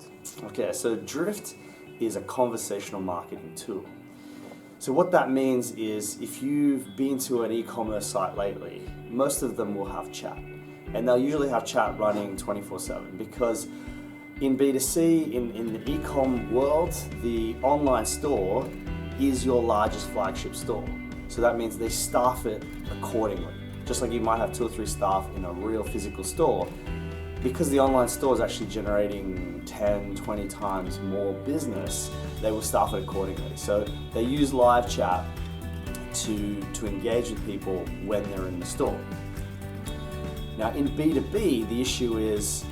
Drift? Okay, so Drift is a conversational marketing tool. So what that means is if you've been to an e-commerce site lately, most of them will have chat. And they'll usually have chat running 24/7 because in B2C, in the e-com world, the online store is your largest flagship store. So that means they staff it accordingly. Just like you might have 2 or 3 staff in a real physical store, because the online store is actually generating 10, 20 times more business, they will staff it accordingly. So they use live chat to engage with people when they're in the store. Now in B2B, the issue is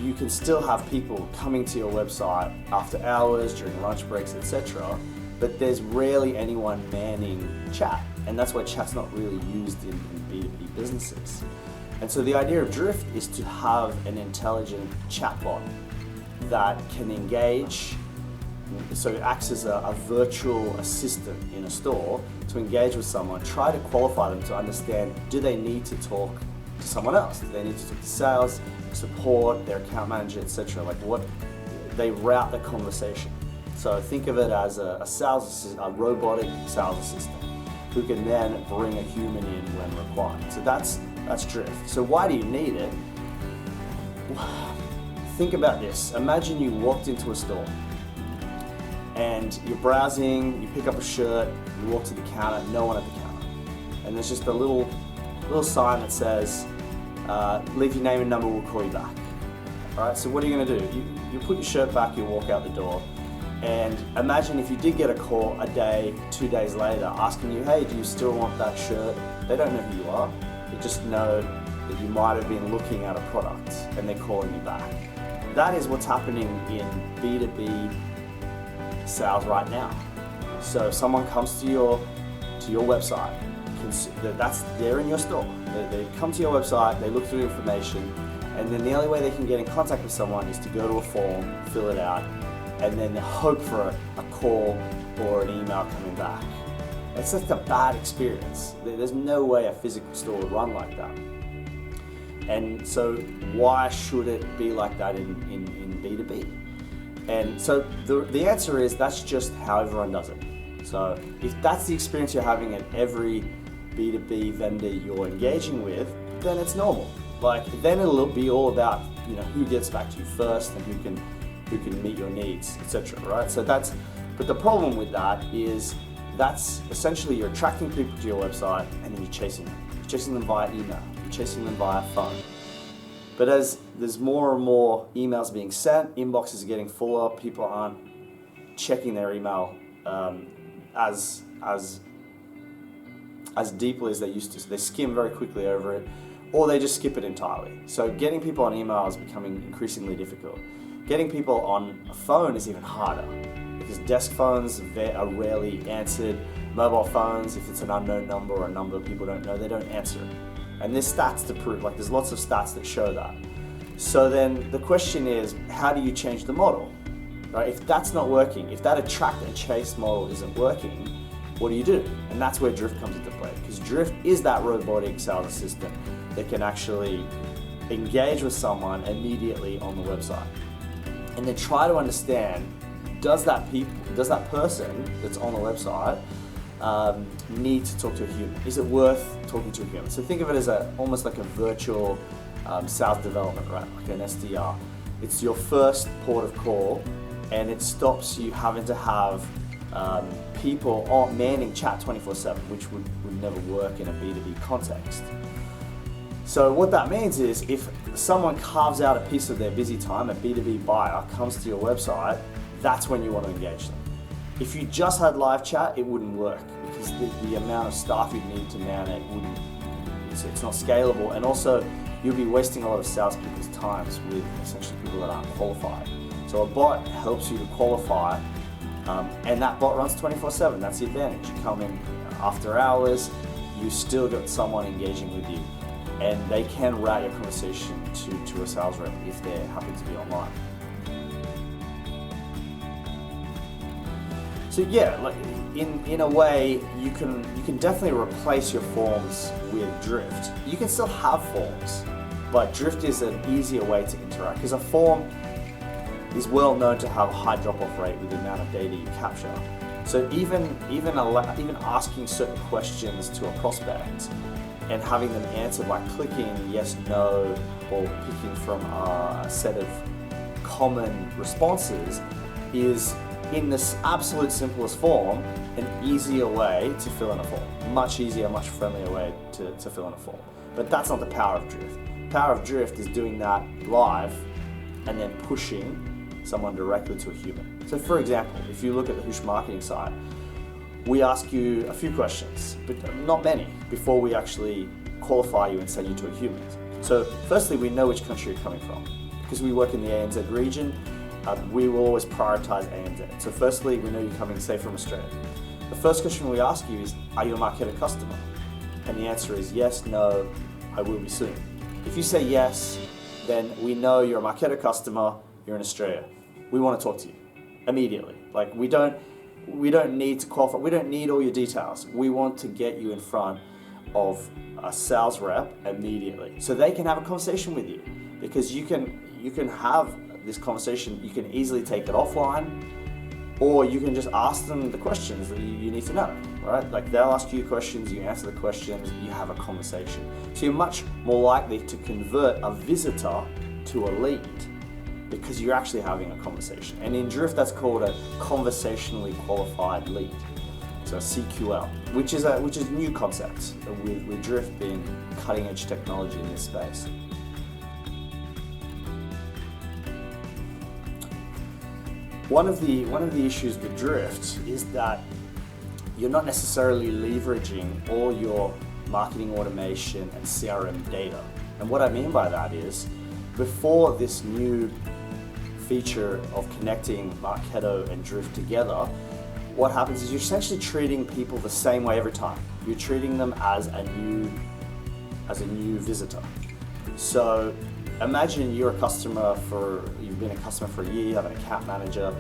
you can still have people coming to your website after hours, during lunch breaks, etc. But there's rarely anyone manning chat. And that's why chat's not really used in B2B businesses. And so the idea of Drift is to have an intelligent chatbot that can engage, so it acts as a virtual assistant in a store to engage with someone, try to qualify them to understand, do they need to talk to someone else? Do they need to talk to sales, support, their account manager, etc.? Like what, they route the conversation. So think of it as a robotic sales assistant who can then bring a human in when required. So that's Drift. So why do you need it? Think about this. Imagine you walked into a store and you're browsing, you pick up a shirt, you walk to the counter, no one at the counter. And there's just a little sign that says, leave your name and number, we'll call you back. All right, so what are you gonna do? You put your shirt back, you walk out the door, and imagine if you did get a call a day, 2 days later, asking you, hey, do you still want that shirt? They don't know who you are. They just know that you might have been looking at a product and they're calling you back. That is what's happening in B2B sales right now. So if someone comes to your website, they're in your store. They come to your website, they look through information, and then the only way they can get in contact with someone is to go to a form, fill it out, and then hope for a call or an email coming back. It's just a bad experience. There's no way a physical store would run like that. And so why should it be like that in B2B? And so the answer is that's just how everyone does it. So if that's the experience you're having at every B2B vendor you're engaging with, then it's normal. Like then it'll be all about who gets back to you first and who can meet your needs, etc. Right? So but the problem with that is that's essentially you're attracting people to your website and then you're chasing them. You're chasing them via email, you're chasing them via phone. But as there's more and more emails being sent, inboxes are getting fuller, people aren't checking their email as deeply as they used to. So they skim very quickly over it, or they just skip it entirely. So getting people on email is becoming increasingly difficult. Getting people on a phone is even harder because desk phones are rarely answered. Mobile phones, if it's an unknown number or a number people don't know, they don't answer it. And there's stats to prove, there's lots of stats that show that. So then the question is, how do you change the model? Right? If that's not working, if that attract and chase model isn't working, what do? And that's where Drift comes into play, because Drift is that robotic sales assistant that can actually engage with someone immediately on the website. And then try to understand, does that person that's on the website need to talk to a human? Is it worth talking to a human? So think of it as almost like a virtual sales development, right? Like an SDR. It's your first port of call, and it stops you having to have people manning chat 24/7, which would never work in a B2B context. So what that means is if someone carves out a piece of their busy time, a B2B buyer comes to your website, that's when you want to engage them. If you just had live chat, it wouldn't work because the amount of staff you'd need to man it it's not scalable, and also you'll be wasting a lot of salespeople's times with essentially people that aren't qualified. So a bot helps you to qualify, and that bot runs 24/7. That's the advantage. You come in after hours, you still got someone engaging with you, and they can route your conversation to a sales rep if they happen to be online. So yeah, like in a way, you can definitely replace your forms with Drift. You can still have forms, but Drift is an easier way to interact, because a form, is well known to have a high drop-off rate with the amount of data you capture. So even asking certain questions to a prospect and having them answer by clicking yes, no, or picking from a set of common responses is, in this absolute simplest form, an easier way to fill in a form. Much easier, much friendlier way to fill in a form. But that's not the power of Drift. Power of Drift is doing that live and then pushing someone directly to a human. So for example, if you look at the Whoosh marketing site, we ask you a few questions, but not many, before we actually qualify you and send you to a human. So firstly, we know which country you're coming from. Because we work in the ANZ region, we will always prioritize ANZ. So firstly, we know you're coming, say, from Australia. The first question we ask you is, are you a Marketo customer? And the answer is yes, no, I will be soon. If you say yes, then we know you're a Marketo customer, you're in Australia. We want to talk to you immediately. Like we don't need to qualify, we don't need all your details. We want to get you in front of a sales rep immediately so they can have a conversation with you, because you can have this conversation, you can easily take it offline, or you can just ask them the questions that you need to know, right? Like they'll ask you questions, you answer the questions, you have a conversation. So you're much more likely to convert a visitor to a lead because you're actually having a conversation. And in Drift, that's called a conversationally qualified lead. So CQL, which is a new concept, with Drift being cutting edge technology in this space. One of the issues with Drift is that you're not necessarily leveraging all your marketing automation and CRM data. And what I mean by that is, before this new feature of connecting Marketo and Drift together, what happens is you're essentially treating people the same way every time. You're treating them as a new visitor. So imagine you're a customer you've been a customer for a year, you have an account manager.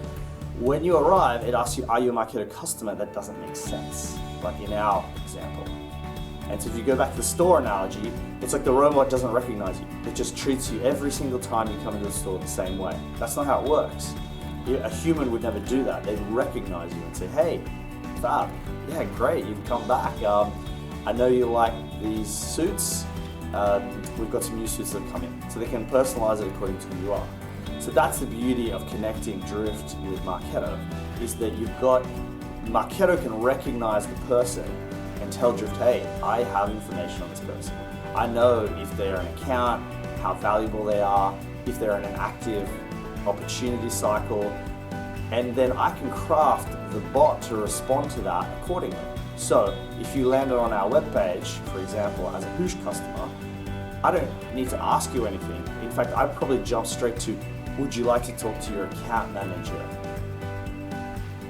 When you arrive, it asks you, are you a Marketo customer? That doesn't make sense, like in our example. And so if you go back to the store analogy, it's like the robot doesn't recognize you. It just treats you every single time you come into the store the same way. That's not how it works. A human would never do that. They'd recognize you and say, hey, Fab, yeah, great, you've come back. I know you like these suits. We've got some new suits that have come in. So they can personalize it according to who you are. So that's the beauty of connecting Drift with Marketo, is that Marketo can recognize the person and tell Drift, hey, I have information on this person. I know if they're an account, how valuable they are, if they're in an active opportunity cycle, and then I can craft the bot to respond to that accordingly. So if you landed on our webpage, for example, as a Whoosh customer, I don't need to ask you anything. In fact, I'd probably jump straight to, would you like to talk to your account manager?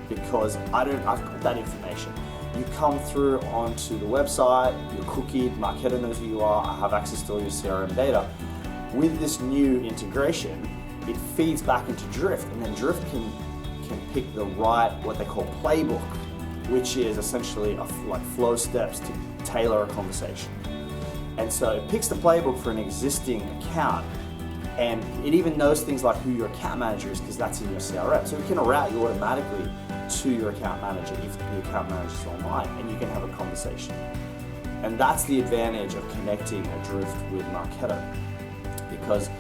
Because I've got that information. You come through onto the website, you're cookied, Marketo knows who you are, I have access to all your CRM data. With this new integration, it feeds back into Drift, and then Drift can pick the right, what they call playbook, which is essentially like flow steps to tailor a conversation. And so it picks the playbook for an existing account, and it even knows things like who your account manager is, because that's in your CRM. So it can route you automatically to your account manager if the account manager is online, and you can have a conversation. And that's the advantage of connecting a Drift with Marketo, because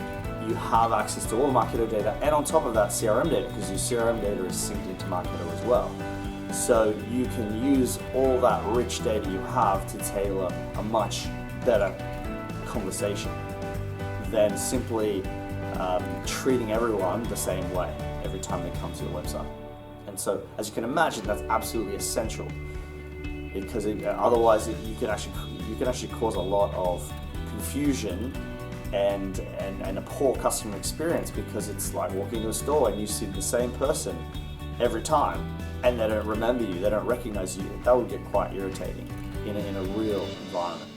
you have access to all Marketo data, and on top of that, CRM data, because your CRM data is synced into Marketo as well. So you can use all that rich data you have to tailor a much better conversation than simply treating everyone the same way every time they come to your website. And so, as you can imagine, that's absolutely essential, because otherwise you can actually cause a lot of confusion and a poor customer experience, because it's like walking into a store and you see the same person every time and they don't remember you, they don't recognize you. That would get quite irritating in a real environment.